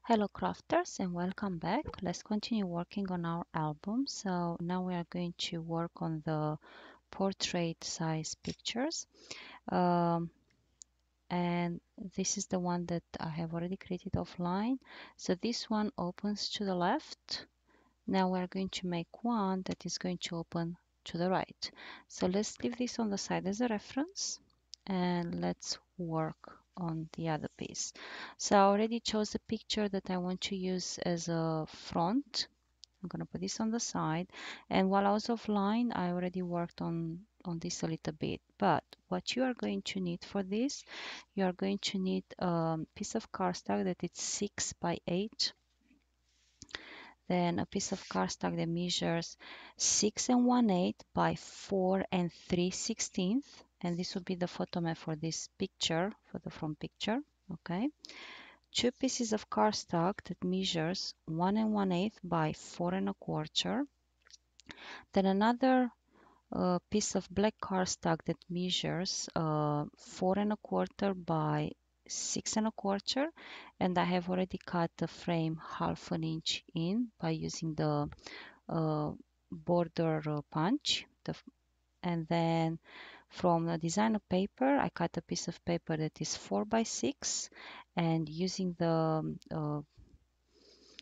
Hello crafters and welcome back. Let's continue working on our album. So now we are going to work on the portrait size pictures. Um, and this is the one that I have already created offline. So this one opens to the left. Now we're going to make one that is going to open to the right. So let's leave this on the side as a reference and let's work on the other piece. So I already chose the picture that I want to use as a front. I'm going to put this on the side, and while I was offline I already worked on this a little bit. But what you are going to need for this, you are going to need a piece of cardstock that is 6 by 8, then a piece of cardstock that measures 6 1/8 by 4 3/16, and this will be the photo mat for this picture, for the front picture. Okay, two pieces of cardstock that measures 1 1/8 by 4 1/4, then another piece of black cardstock that measures 4 1/4 by 6 1/4, and I have already cut the frame 1/2 inch in by using the border punch. And then from the designer paper I cut a piece of paper that is 4 by 6, and using the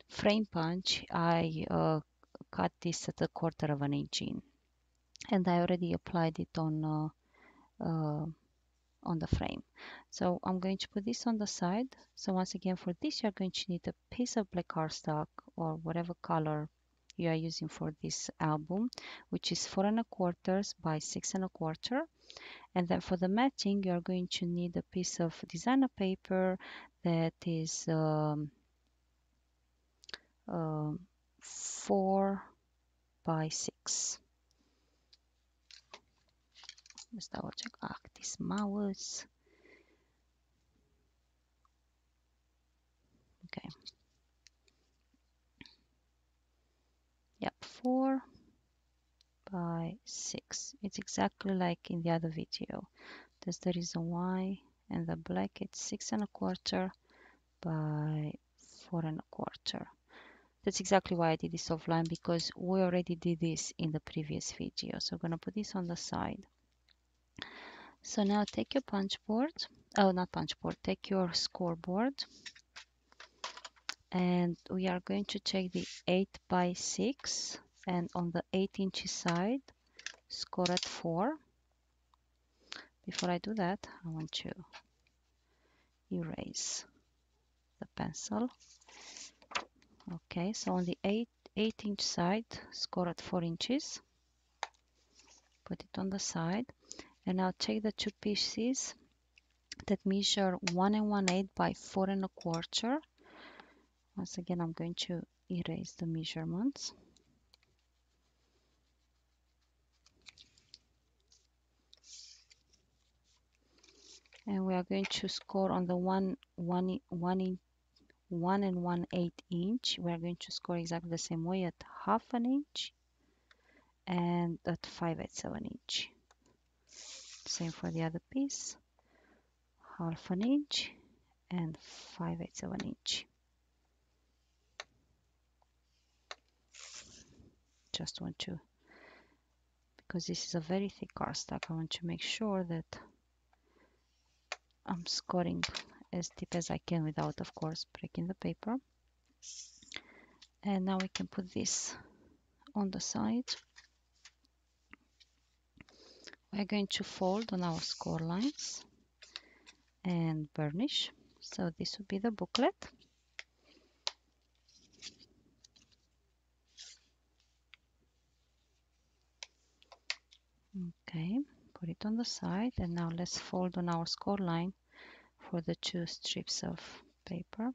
frame punch I cut this at 1/4 inch in, and I already applied it on the frame. So I'm going to put this on the side. So once again, for this you're going to need a piece of black cardstock or whatever color you are using for this album, which is 4 1/4 by 6 1/4. And then for the matching you're going to need a piece of designer paper that is 4 by 6. Let's double check. This mouse. Okay. Yep, 4 by 6. It's exactly like in the other video. That's the reason why. And the black, it's 6 1/4 by 4 1/4. That's exactly why I did this offline, because we already did this in the previous video. So I'm gonna put this on the side. So now take your punch board. Oh, not punch board. Take your scoreboard. And we are going to take the 8 by 6, and on the 8-inch side score at 4. Before I do that, I want to erase the pencil. Okay, so on the 8-inch side score at 4 inches. Put it on the side, and now take the two pieces that measure 1 1/8 by 4 1/4. Once again, I'm going to erase the measurements. And we are going to score on the 1 1/8 inch. We are going to score exactly the same way at 1/2 inch and at 5/7 inch. Same for the other piece, 1/2 inch and 5/7 inch. Just want to, because this is a very thick cardstock, I want to make sure that I'm scoring as deep as I can without, of course, breaking the paper. And now we can put this on the side. We're going to fold on our score lines and burnish. So this would be the booklet. Okay, put it on the side, and now let's fold on our score line for the two strips of paper.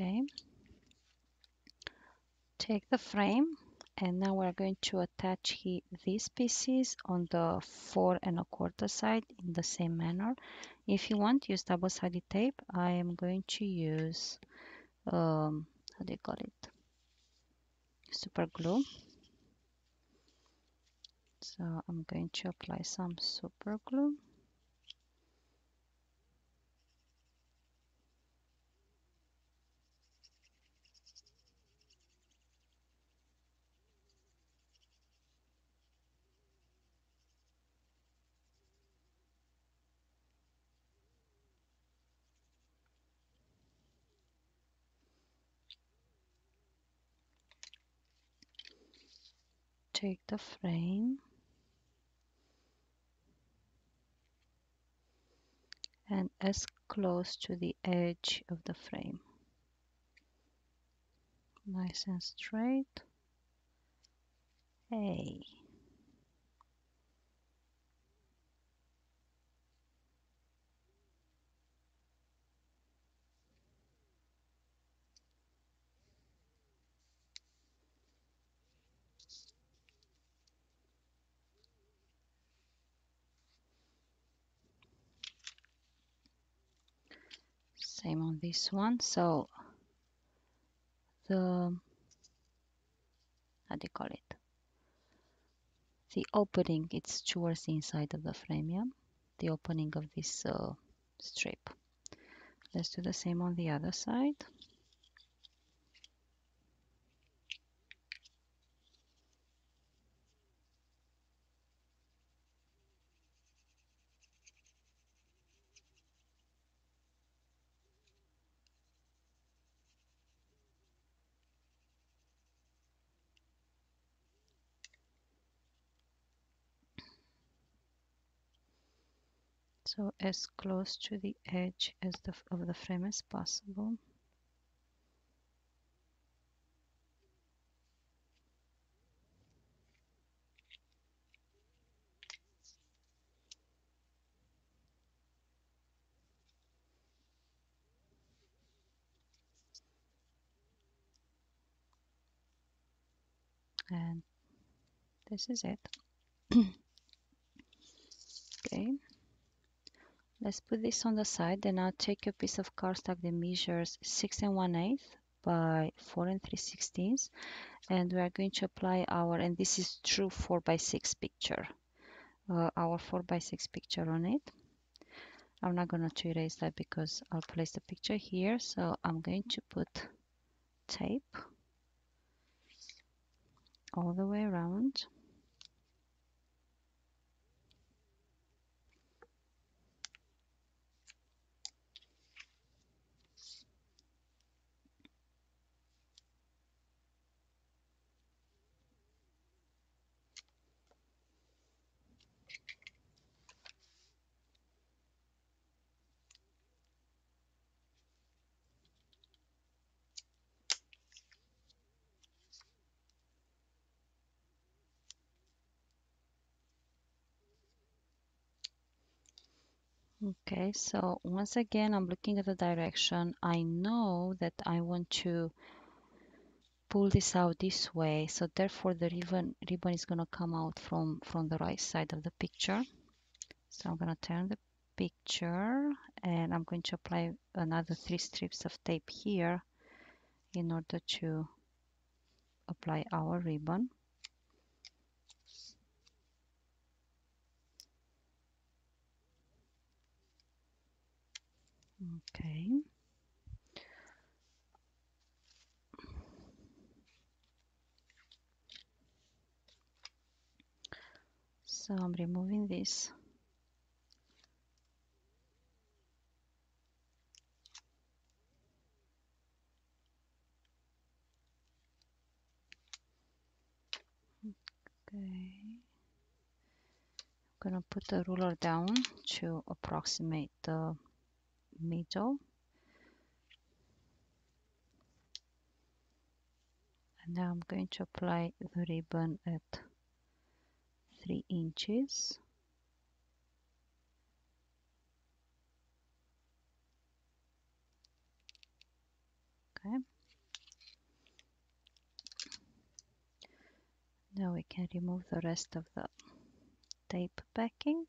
Okay, take the frame, and now we're going to attach these pieces on the 4¼ side in the same manner. If you want, use double-sided tape. I am going to use how do you call it, super glue. So I'm going to apply some super glue. Take the frame and as close to the edge of the frame, nice and straight. Hey, same on this one. So the, how do you call it, the opening, it's towards the inside of the frame, yeah, the opening of this strip. Let's do the same on the other side. So as close to the edge as of the frame as possible. And this is it. Okay, let's put this on the side. Then I'll take a piece of cardstock that measures 6 1/8 by 4 3/16, and we are going to apply our, and this is true 4x6 picture, our 4x6 picture on it. I'm not going to erase that because I'll place the picture here. So I'm going to put tape all the way around. Okay, so once again, I'm looking at the direction. I know that I want to pull this out this way, so therefore the ribbon is going to come out from the right side of the picture. So I'm going to turn the picture, and I'm going to apply another 3 strips of tape here in order to apply our ribbon. Okay. So I'm removing this. Okay. I'm gonna put the ruler down to approximate the middle. And now I'm going to apply the ribbon at 3 inches. Okay. Now we can remove the rest of the tape backing.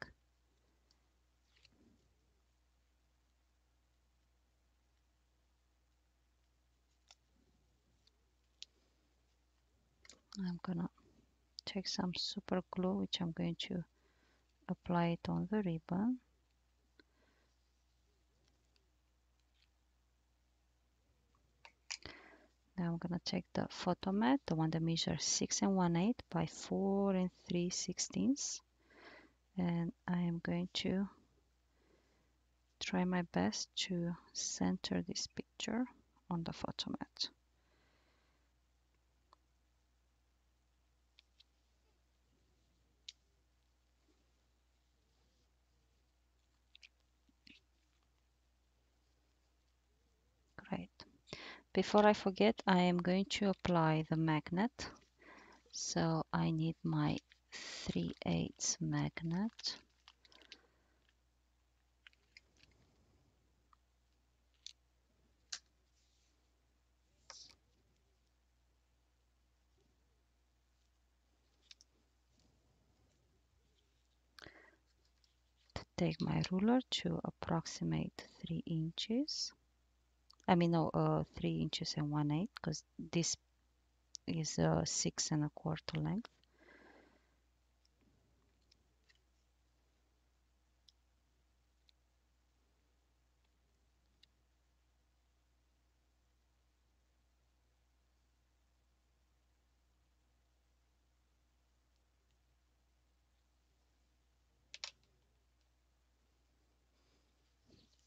I'm gonna take some super glue, which I'm going to apply it on the ribbon. Now I'm gonna take the photo mat, the one that measures 6 1/8 by 4 3/16, and I am going to try my best to center this picture on the photo mat. Great. Before I forget, I am going to apply the magnet. So I need my 3/8 magnet. Take my ruler to approximate 3 inches. I mean, no, 3 inches and 1/8, because this is 6 1/4 length.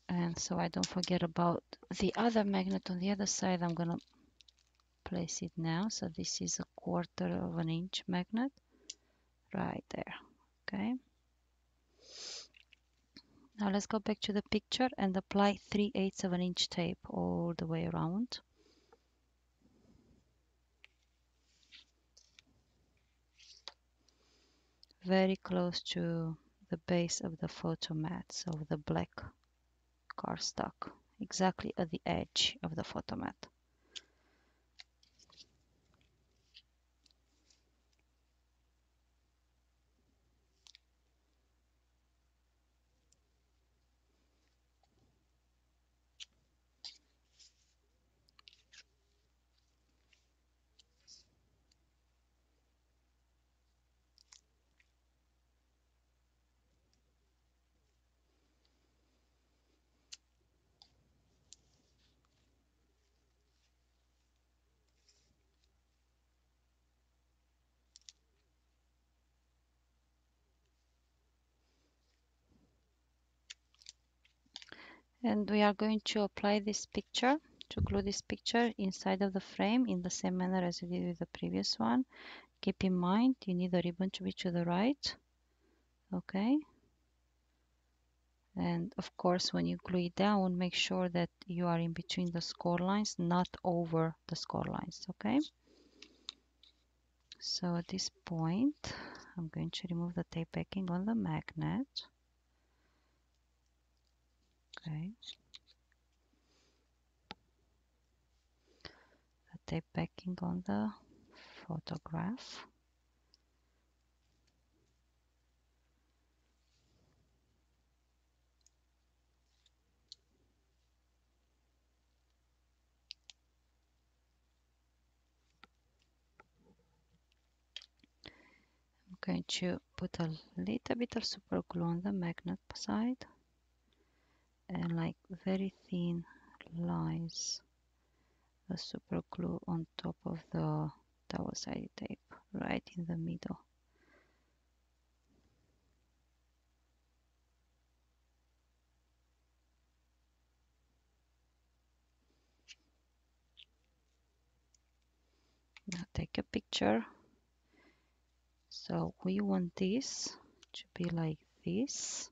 And so I don't forget about the other magnet on the other side. I'm gonna place it now. So this is 1/4 inch magnet right there. Okay. Now let's go back to the picture and apply 3/8 inch tape all the way around. Very close to the base of the photo mat, so the black cardstock, exactly at the edge of the photo mat. And we are going to apply this picture, to glue this picture inside of the frame in the same manner as we did with the previous one. Keep in mind, you need the ribbon to be to the right. Okay. And of course, when you glue it down, make sure that you are in between the score lines, not over the score lines. Okay. So at this point, I'm going to remove the tape backing on the magnet. Okay. The tape backing on the photograph. I'm going to put a little bit of super glue on the magnet side and like very thin lines the super glue on top of the double-sided tape right in the middle. Now take a picture. So we want this to be like this,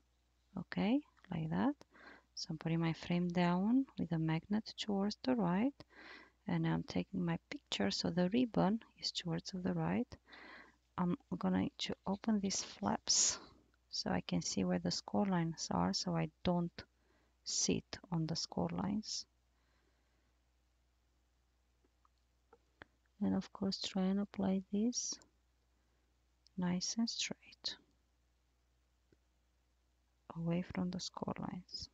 okay, like that. So I'm putting my frame down with the magnet towards the right, and I'm taking my picture so the ribbon is towards the right. I'm going to open these flaps so I can see where the score lines are, so I don't sit on the score lines. And of course try and apply this nice and straight, away from the score lines.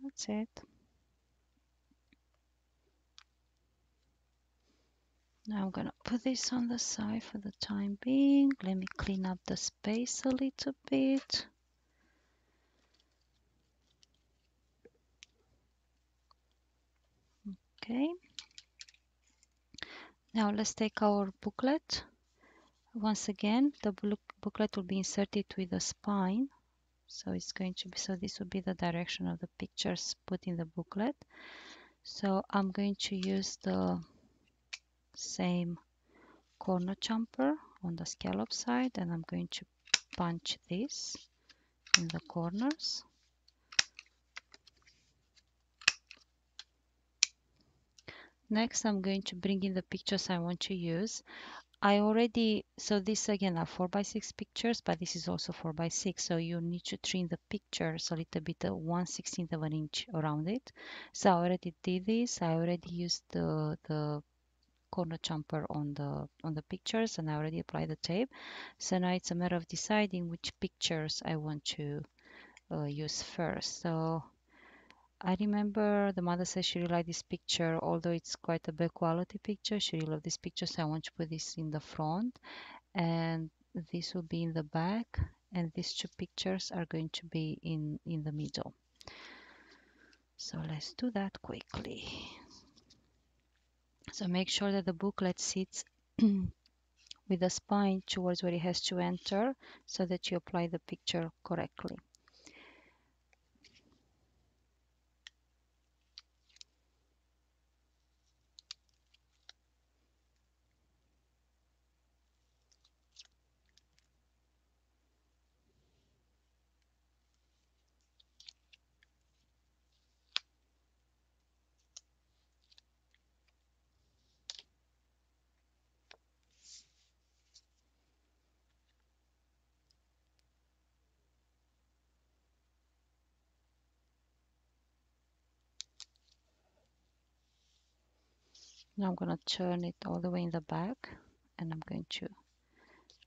That's it. Now I'm gonna put this on the side for the time being. Let me clean up the space a little bit. Okay. Now let's take our booklet. Once again, the booklet will be inserted with the spine. So it's going to be, so this will be the direction of the pictures put in the booklet. So I'm going to use the same corner jumper on the scallop side, and I'm going to punch this in the corners. Next, I'm going to bring in the pictures I want to use. So this again are 4x6 pictures, but this is also 4x6. So you need to trim the pictures a little bit, 1/16 of an inch around it. So I already did this. I already used the corner jumper on the pictures, and I already applied the tape. So now it's a matter of deciding which pictures I want to use first. So I remember the mother said she really liked this picture, although it's quite a bad quality picture. She really loved this picture, so I want to put this in the front, and this will be in the back, and these two pictures are going to be in the middle. So let's do that quickly. So make sure that the booklet sits with the spine towards where it has to enter, so that you apply the picture correctly. Now I'm going to turn it all the way in the back, and I'm going to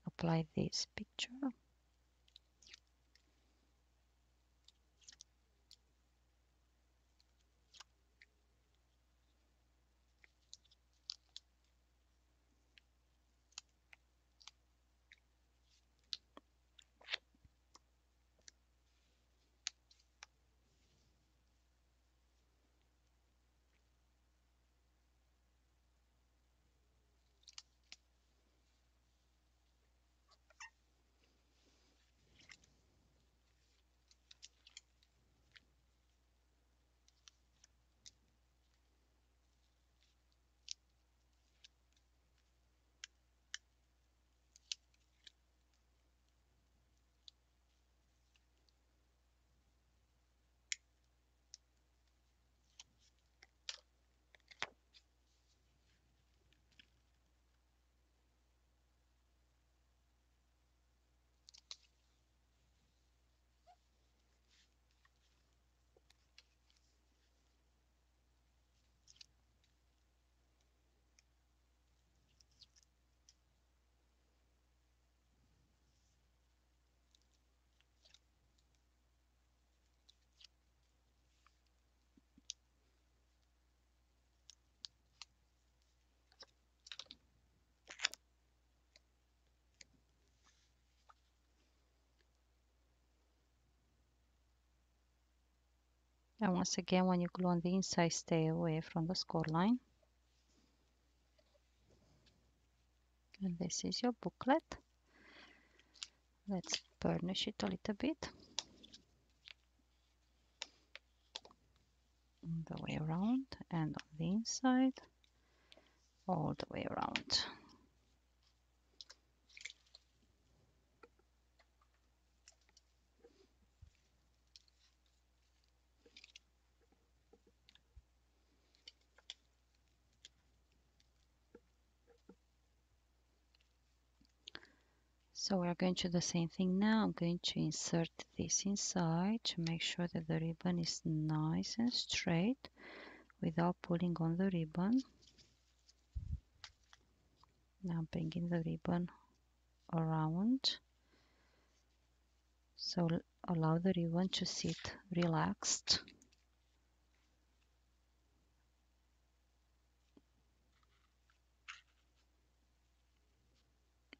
apply this picture. And once again, when you glue on the inside, stay away from the score line. And this is your booklet. Let's burnish it a little bit. On the way around, and on the inside, all the way around. So we are going to do the same thing now. I'm going to insert this inside to make sure that the ribbon is nice and straight without pulling on the ribbon. Now bringing the ribbon around. So allow the ribbon to sit relaxed.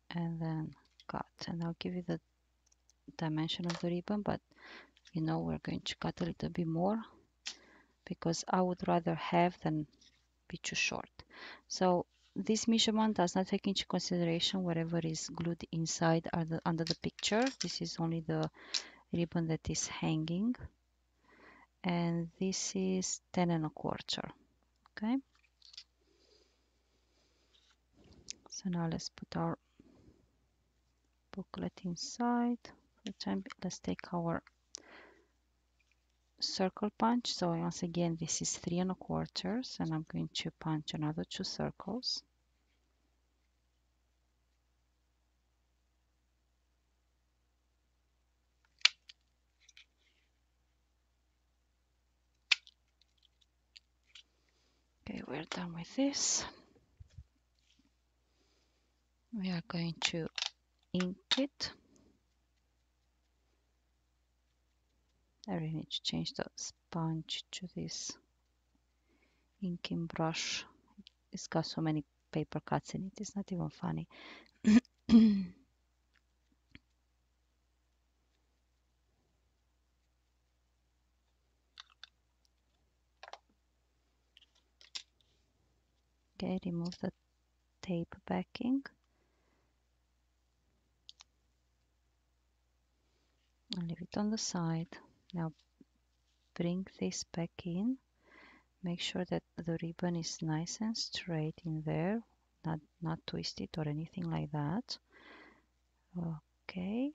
And then cut. And I'll give you the dimension of the ribbon, but you know we're going to cut a little bit more because I would rather have than be too short. So this measurement does not take into consideration whatever is glued inside or under the picture. This is only the ribbon that is hanging, and this is 10 and a quarter. Okay, so now let's put our booklet inside. For the time, let's take our circle punch. So once again, this is 3 and a quarter, and I'm going to punch another 2 circles. Okay, we're done with this. We are going to ink it. I really need to change the sponge to this inking brush. It's got so many paper cuts in it, it's not even funny. Okay, remove the tape backing. I'll leave it on the side. Now bring this back in. Make sure that the ribbon is nice and straight in there, not twisted or anything like that. Okay,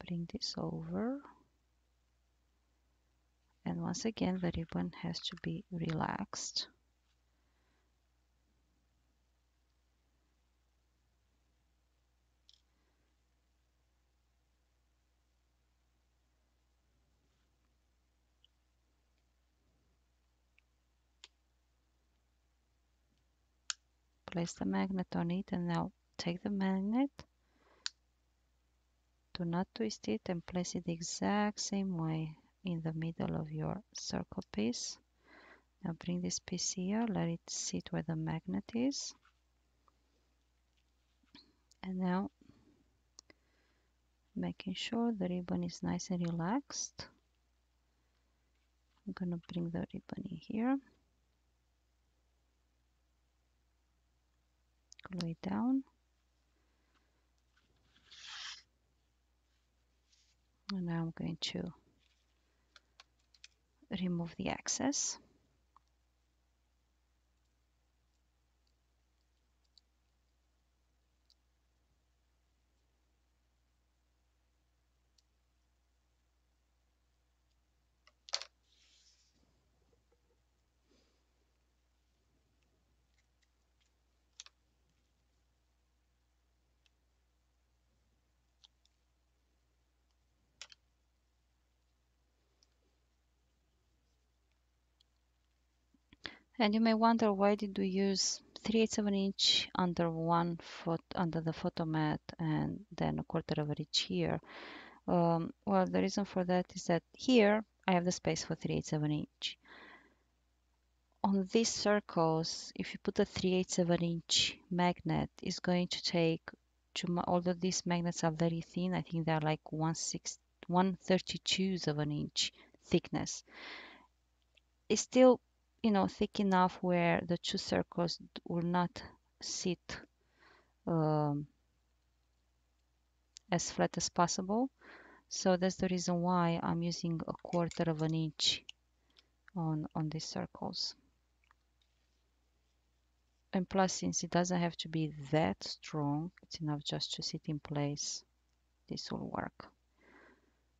bring this over. And once again, the ribbon has to be relaxed. Place the magnet on it, and now take the magnet. Do not twist it and place it the exact same way in the middle of your circle piece. Now bring this piece here, let it sit where the magnet is. And now making sure the ribbon is nice and relaxed. I'm gonna bring the ribbon in here. Glue it down. And now I'm going to remove the excess. And you may wonder, why did we use 3/8 of an inch under one foot under the photo mat and then a quarter of an inch here? Well, the reason for that is that here I have the space for 3/8 of an inch. On these circles, if you put a 3/8 of an inch magnet, it's going to take, although these magnets are very thin, I think they're like 1/32 of an inch thickness. It's still, thick enough where the 2 circles will not sit um, as flat as possible. So that's the reason why I'm using a quarter of an inch on these circles. And plus, since it doesn't have to be that strong, it's enough just to sit in place. This will work.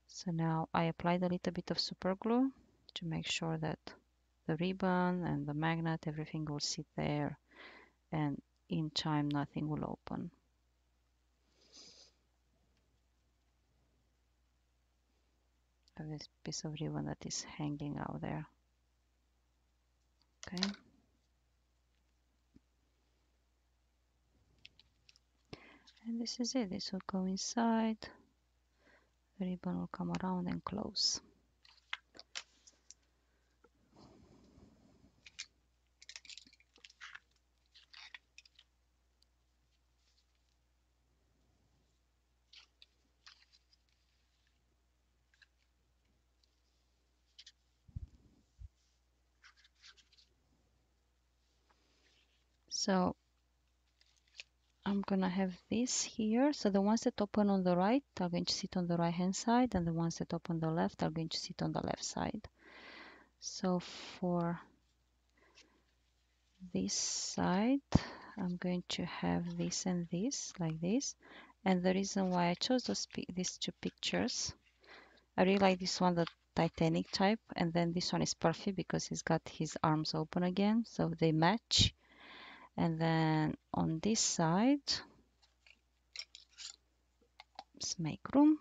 So now I applied a little bit of super glue to make sure that the ribbon and the magnet, everything will sit there, and in time nothing will open. have this piece of ribbon that is hanging out there. Okay. And this is it. This will go inside. The ribbon will come around and close. So I'm gonna have this here. So the ones that open on the right are going to sit on the right hand side, and the ones that open on the left are going to sit on the left side. So for this side, I'm going to have this and this, like this. And the reason why I chose these two pictures, I really like this one, the Titanic type, and then this one is perfect because he's got his arms open again, so they match. And then on this side, let's make room.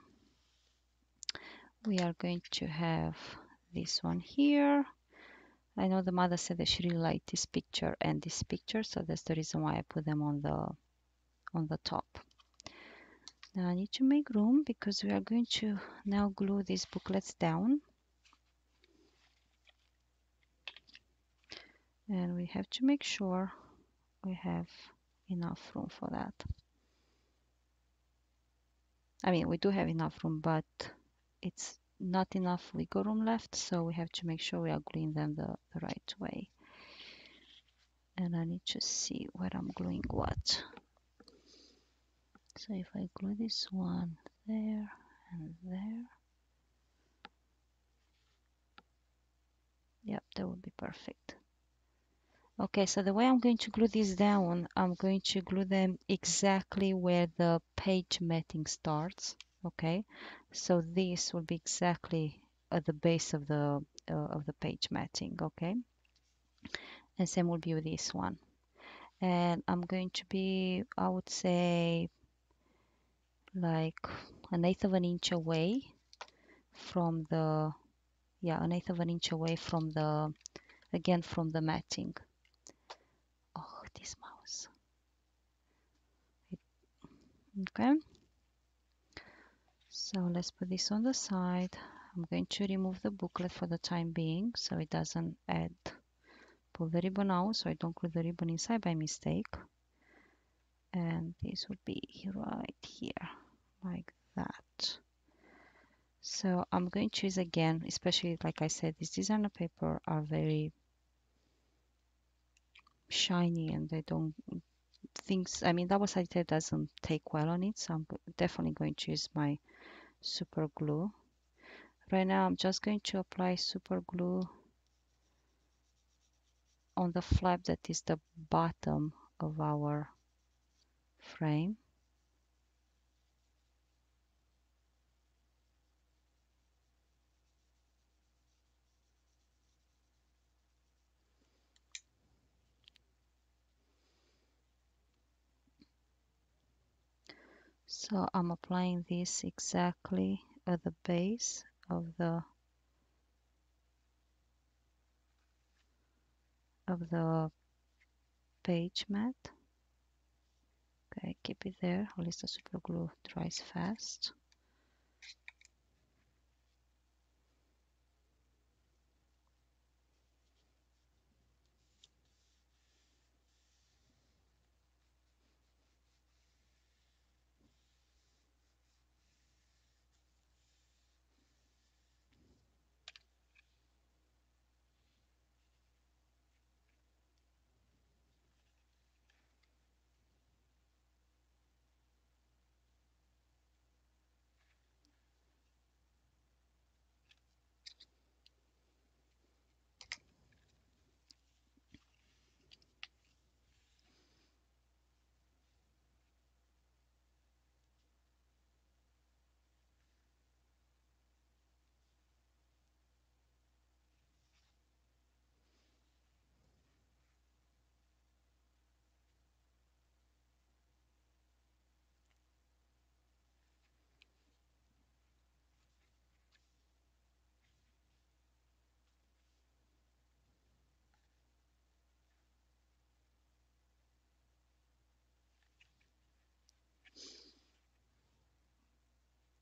We are going to have this one here. I know the mother said that she really liked this picture and this picture, so that's the reason why I put them on the top. Now I need to make room because we are going to now glue these booklets down. And we have to make sure we have enough room for that. I mean, we do have enough room, but it's not enough wiggle room left, so we have to make sure we are gluing them the right way. And I need to see where I'm gluing what. So if I glue this one there and there, yep, that would be perfect. Okay, so the way I'm going to glue these down, I'm going to glue them exactly where the page matting starts. Okay, so this will be exactly at the base of the page matting. Okay, and same will be with this one. And I'm going to be, I would say, like an eighth of an inch away from the, yeah, an eighth of an inch away from the, again, from the matting. Oh, this mouse. Okay. So let's put this on the side. I'm going to remove the booklet for the time being so it doesn't add, pull the ribbon out so I don't glue the ribbon inside by mistake. And this would be right here, like that. So I'm going to use again, especially like I said, these designer paper are very shiny and they don't, things, I mean, double sided tape doesn't take well on it, so I'm definitely going to use my super glue. Right now I'm just going to apply super glue on the flap that is the bottom of our frame. So I'm applying this exactly at the base of the page mat. Okay, keep it there, at least the super glue dries fast.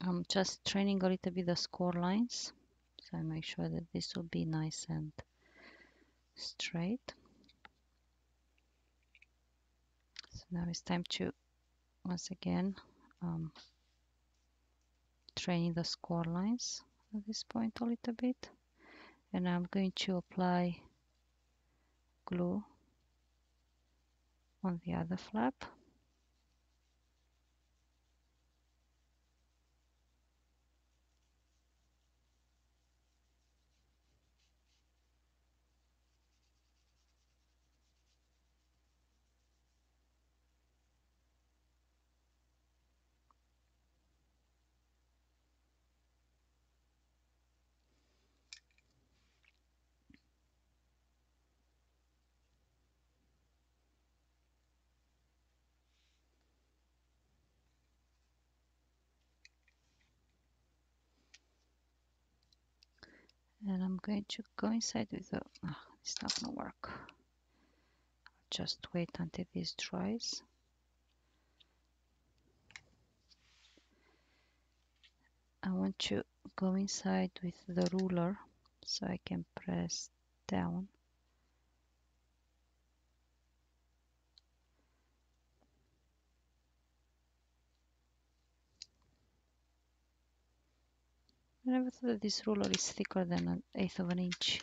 I'm just training a little bit the score lines, so I make sure that this will be nice and straight. So now it's time to once again training the score lines at this point a little bit, and I'm going to apply glue on the other flap. And I'm going to go inside with the, it's not gonna work. Just wait until this dries. I want to go inside with the ruler so I can press down. I never thought that this ruler is thicker than 1/8 of an inch.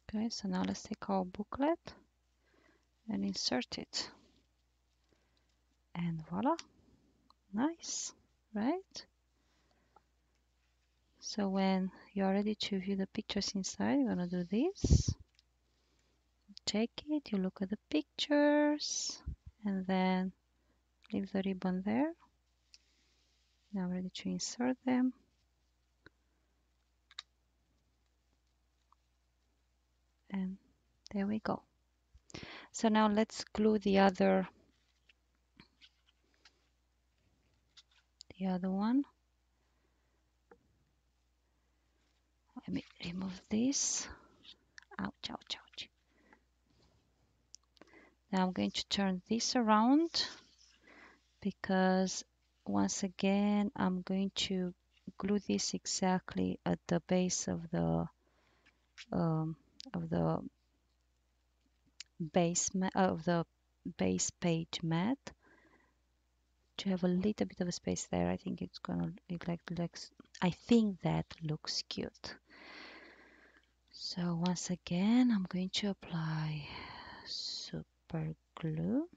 Okay, so now let's take our booklet and insert it. And voila, nice, right? So when you're ready to view the pictures inside, you're gonna do this. Take it, you look at the pictures, and then leave the ribbon there. Now ready to insert them. And there we go. So now let's glue the other one. Let me remove this. Ouch, ouch, ouch. Now I'm going to turn this around because once again I'm going to glue this exactly at the base of the base page mat to have a little bit of a space there. I think it's gonna look like I think that looks cute. So once again I'm going to apply super glue.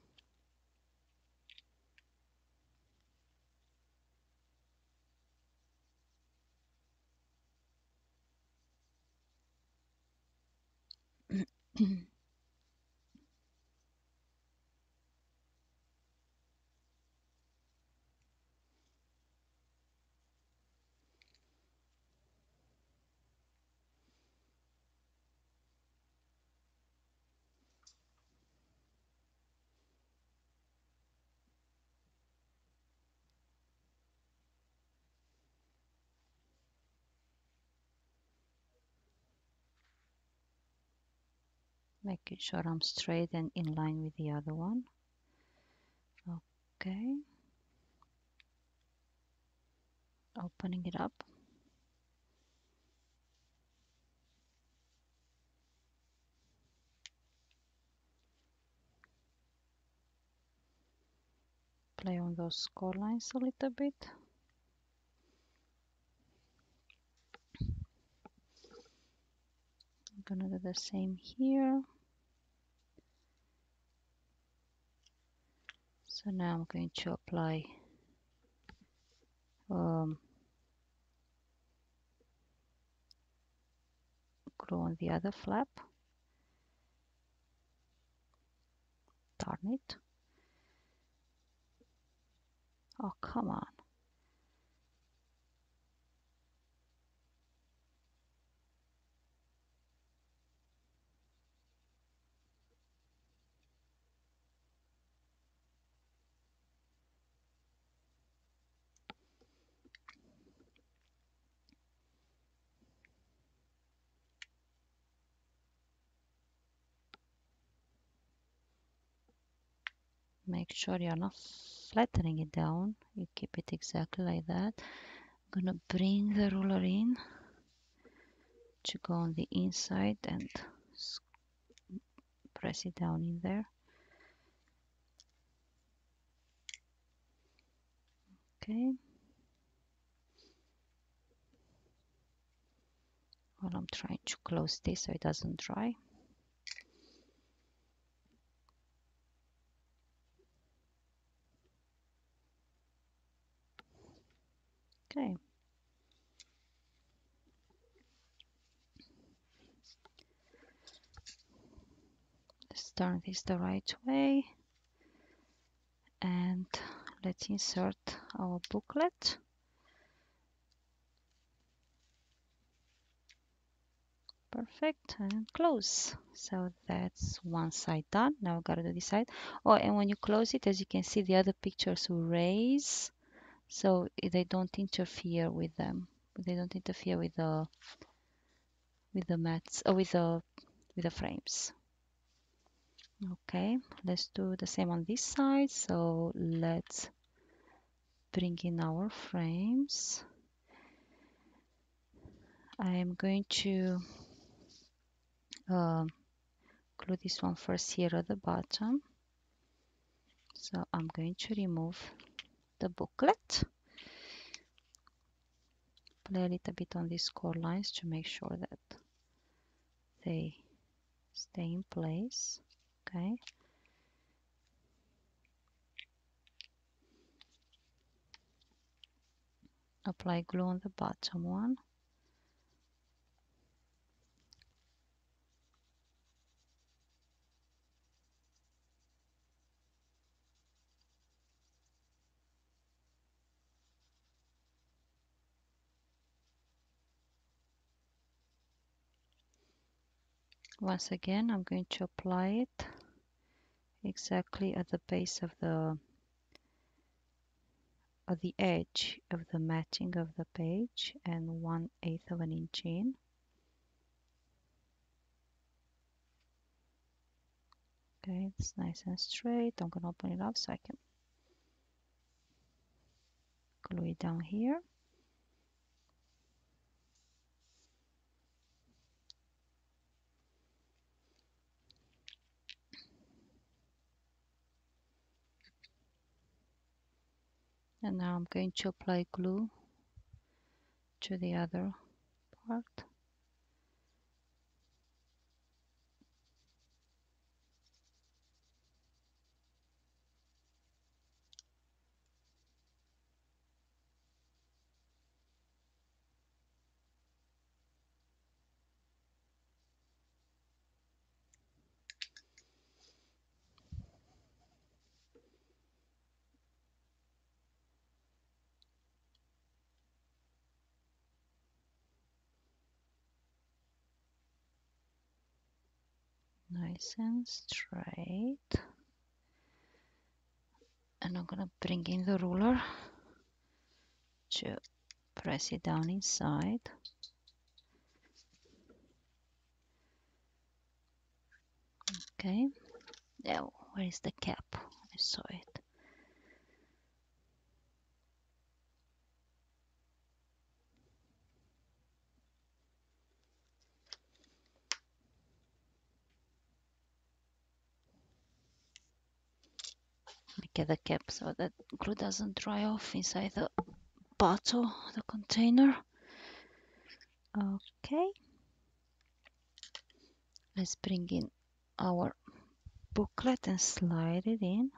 Making sure I'm straight and in line with the other one. Okay, opening it up. Play on those score lines a little bit. I'm gonna do the same here. So now I'm going to apply glue on the other flap. Darn it. Oh, come on. Make sure you're not flattening it down. You keep it exactly like that. I'm gonna bring the ruler in to go on the inside and press it down in there. Okay. Well, I'm trying to close this so it doesn't dry. Okay. Let's turn this the right way and let's insert our booklet. Perfect, and close. So that's one side done. Now we gotta do this side. Oh, and when you close it, as you can see, the other pictures will raise, so they don't interfere with them. They don't interfere with the mats or with the frames. Okay, let's do the same on this side. So let's bring in our frames. I am going to glue this one first here at the bottom. So I'm going to remove the booklet. Play a little bit on these core lines to make sure that they stay in place. Okay. Apply glue on the bottom one. Once again, I'm going to apply it exactly at the base of the edge of the matching of the page and 1/8 of an inch in. Okay, it's nice and straight. I'm gonna open it up so I can glue it down here. And now I'm going to apply glue to the other part. Nice and straight. And I'm gonna bring in the ruler to press it down inside. Okay. Now, where is the cap? I saw it. Get the cap so that glue doesn't dry off inside the bottle, the container. Okay. Let's bring in our booklet and slide it in.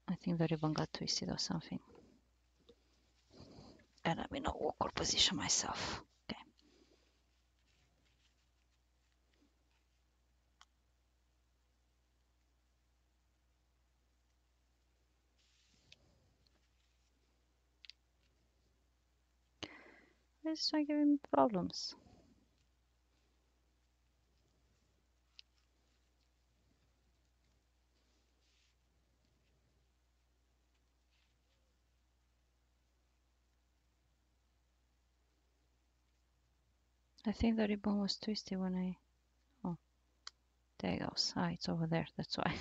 I think the ribbon got twisted or something. And I'm in a awkward position myself. Okay. It's not giving me problems. I think the ribbon was twisted when I... Oh, there it goes. Ah, it's over there. That's why.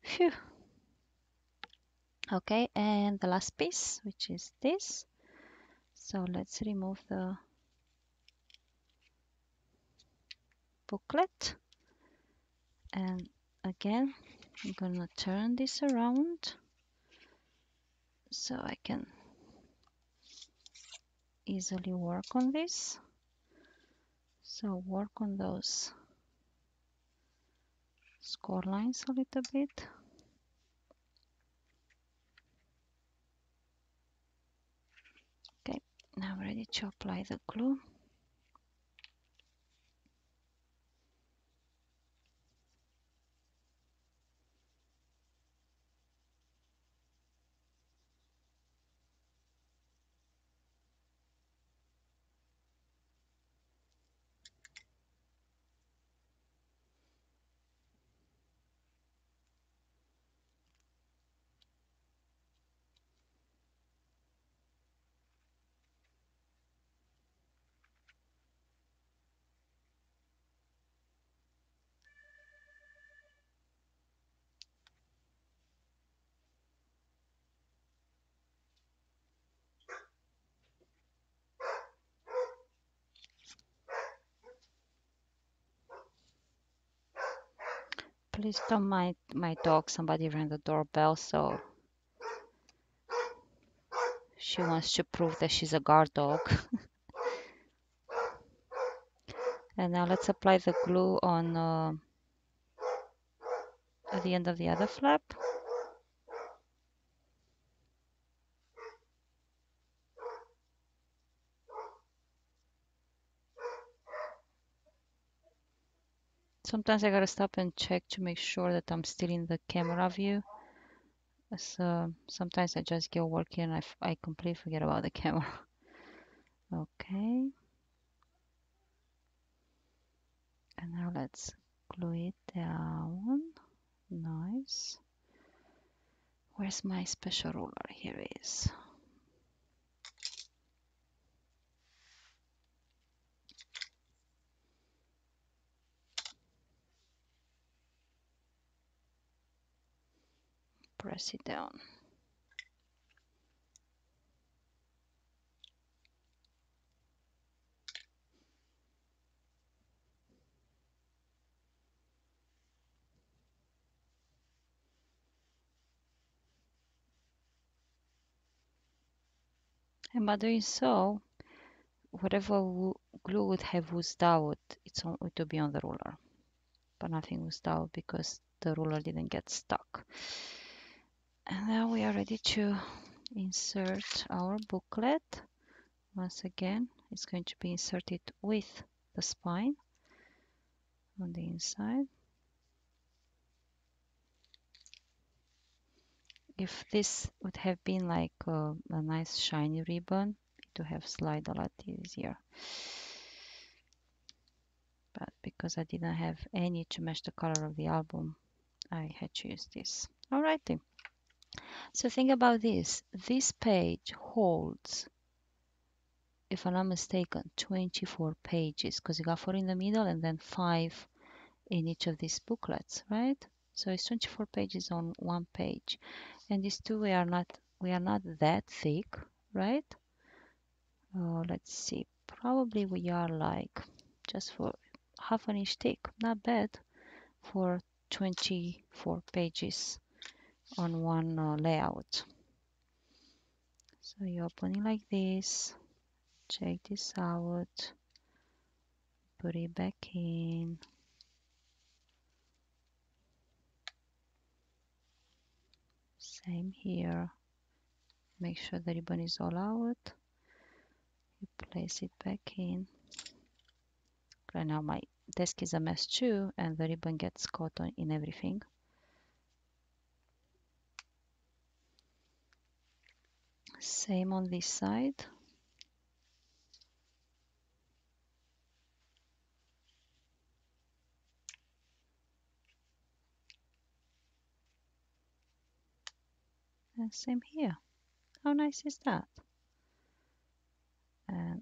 Phew. Okay, and the last piece, which is this. So let's remove the booklet. And again, I'm gonna turn this around so I can easily work on this. So work on those score lines a little bit. Okay, now I'm ready to apply the glue. Please don't mind my dog. Somebody rang the doorbell, so she wants to prove that she's a guard dog. And now let's apply the glue on at the end of the other flap. Sometimes I gotta stop and check to make sure that I'm still in the camera view. So sometimes I just get working and I completely forget about the camera. Okay. And now let's glue it down. Nice. Where's my special ruler? Here it is. Press it down. And by doing so, whatever glue would have oozed out, it will be on the ruler. But nothing oozed out because the ruler didn't get stuck. And now we are ready to insert our booklet. Once again, it's going to be inserted with the spine on the inside. If this would have been like a nice shiny ribbon, it would have slid a lot easier. But because I didn't have any to match the color of the album, I had to use this. Alrighty. So think about this. This page holds, if I'm not mistaken, 24 pages because you got 4 in the middle and then 5 in each of these booklets, right? So it's 24 pages on one page. And these two we are not that thick, right? Let's see. Probably we are like just for half an inch thick. Not bad for 24 pages on one layout. So you open it like this, check this out, put it back in. Same here. Make sure the ribbon is all out. You place it back in. Right now my desk is a mess too, and the ribbon gets caught in everything. Same on this side. And same here. How nice is that? And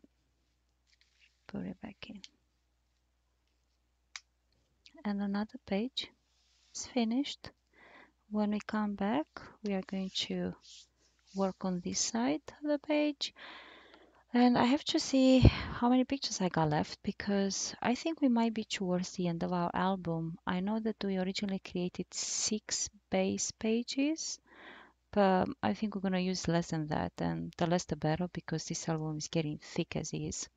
put it back in. And another page is finished. When we come back, we are going to work on this side of the page. And I have to see how many pictures I got left because I think we might be towards the end of our album. I know that we originally created 6 base pages, but I think we're going to use less than that, and the less the better because this album is getting thick as is.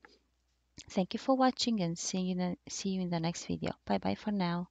Thank you for watching and see you in the next video. Bye bye for now.